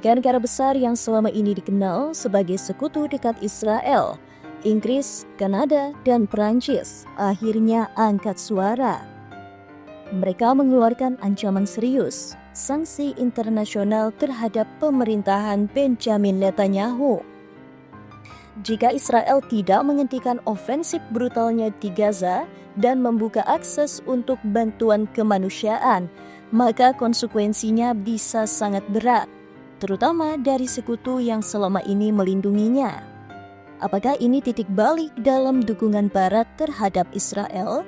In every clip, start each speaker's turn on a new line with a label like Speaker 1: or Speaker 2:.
Speaker 1: Tiga negara besar yang selama ini dikenal sebagai sekutu dekat Israel, Inggris, Kanada, dan Perancis, akhirnya angkat suara. Mereka mengeluarkan ancaman serius, sanksi internasional terhadap pemerintahan Benjamin Netanyahu. Jika Israel tidak menghentikan ofensif brutalnya di Gaza dan membuka akses untuk bantuan kemanusiaan, maka konsekuensinya bisa sangat berat, terutama dari sekutu yang selama ini melindunginya. Apakah ini titik balik dalam dukungan Barat terhadap Israel?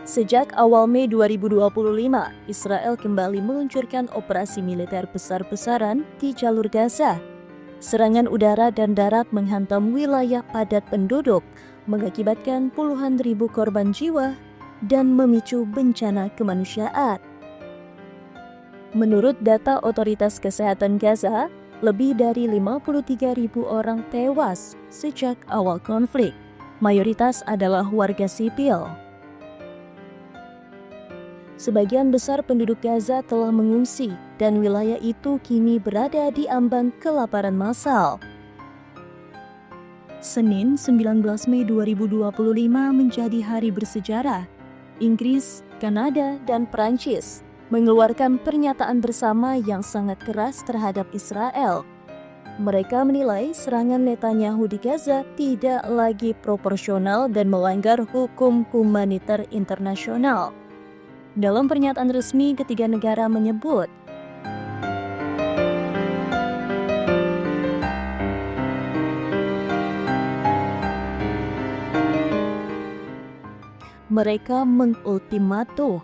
Speaker 1: Sejak awal Mei 2025, Israel kembali meluncurkan operasi militer besar-besaran di jalur Gaza. Serangan udara dan darat menghantam wilayah padat penduduk, mengakibatkan puluhan ribu korban jiwa dan memicu bencana kemanusiaan. Menurut data Otoritas Kesehatan Gaza, lebih dari 53.000 orang tewas sejak awal konflik. Mayoritas adalah warga sipil. Sebagian besar penduduk Gaza telah mengungsi dan wilayah itu kini berada di ambang kelaparan massal. Senin 19 Mei 2025 menjadi hari bersejarah. Inggris, Kanada, dan Perancis mengeluarkan pernyataan bersama yang sangat keras terhadap Israel. Mereka menilai serangan Netanyahu di Gaza tidak lagi proporsional dan melanggar hukum humaniter internasional. Dalam pernyataan resmi, ketiga negara menyebut mereka mengultimatum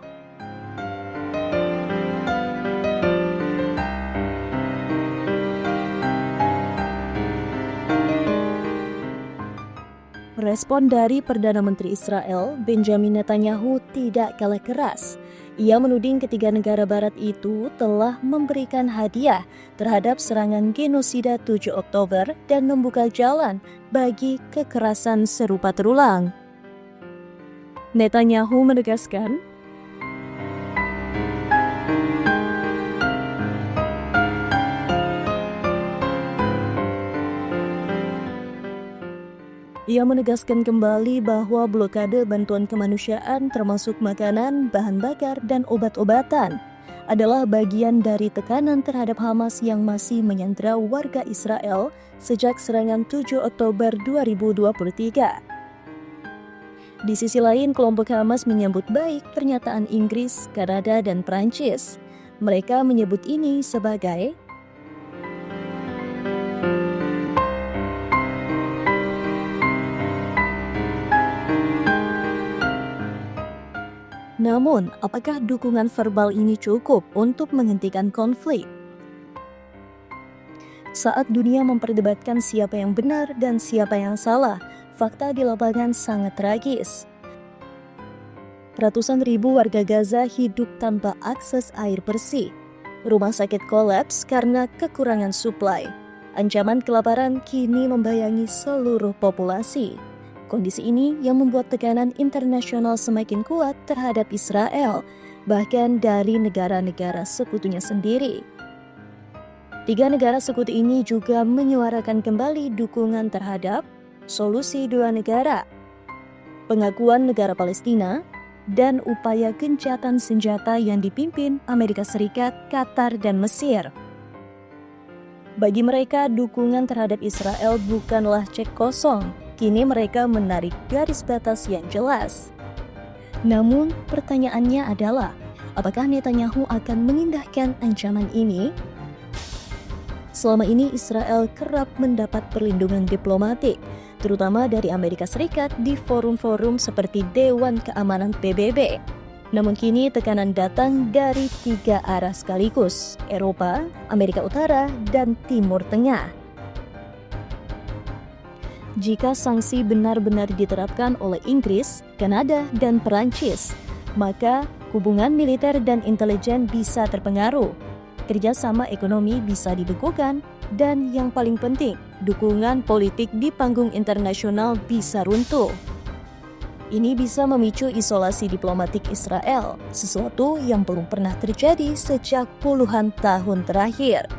Speaker 1: respon dari Perdana Menteri Israel, Benjamin Netanyahu, tidak kalah keras. Ia menuding ketiga negara barat itu telah memberikan hadiah terhadap serangan genosida 7 Oktober dan membuka jalan bagi kekerasan serupa terulang. Netanyahu menegaskan, ia menegaskan kembali bahwa blokade bantuan kemanusiaan termasuk makanan, bahan bakar, dan obat-obatan adalah bagian dari tekanan terhadap Hamas yang masih menyandera warga Israel sejak serangan 7 Oktober 2023. Di sisi lain, kelompok Hamas menyambut baik pernyataan Inggris, Kanada, dan Perancis. Mereka menyebut ini sebagai Namun, apakah dukungan verbal ini cukup untuk menghentikan konflik? Saat dunia memperdebatkan siapa yang benar dan siapa yang salah, fakta di lapangan sangat tragis. Ratusan ribu warga Gaza hidup tanpa akses air bersih. Rumah sakit kolaps karena kekurangan suplai. Ancaman kelaparan kini membayangi seluruh populasi. Kondisi ini yang membuat tekanan internasional semakin kuat terhadap Israel, bahkan dari negara-negara sekutunya sendiri. Tiga negara sekutu ini juga menyuarakan kembali dukungan terhadap solusi dua negara, pengakuan negara Palestina, dan upaya gencatan senjata yang dipimpin Amerika Serikat, Qatar, dan Mesir. Bagi mereka, dukungan terhadap Israel bukanlah cek kosong. Kini mereka menarik garis batas yang jelas. Namun, pertanyaannya adalah, apakah Netanyahu akan mengindahkan ancaman ini? Selama ini Israel kerap mendapat perlindungan diplomatik, terutama dari Amerika Serikat di forum-forum seperti Dewan Keamanan PBB. Namun kini tekanan datang dari tiga arah sekaligus, Eropa, Amerika Utara, dan Timur Tengah. Jika sanksi benar-benar diterapkan oleh Inggris, Kanada, dan Perancis, maka hubungan militer dan intelijen bisa terpengaruh, kerjasama ekonomi bisa dibekukan, dan yang paling penting, dukungan politik di panggung internasional bisa runtuh. Ini bisa memicu isolasi diplomatik Israel, sesuatu yang belum pernah terjadi sejak puluhan tahun terakhir.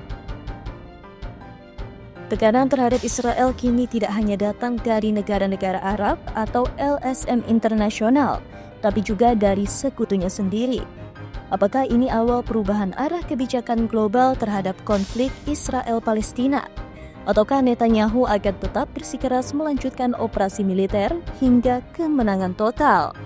Speaker 1: Tekanan terhadap Israel kini tidak hanya datang dari negara-negara Arab atau LSM internasional, tapi juga dari sekutunya sendiri. Apakah ini awal perubahan arah kebijakan global terhadap konflik Israel-Palestina? Ataukah Netanyahu akan tetap bersikeras melanjutkan operasi militer hingga kemenangan total?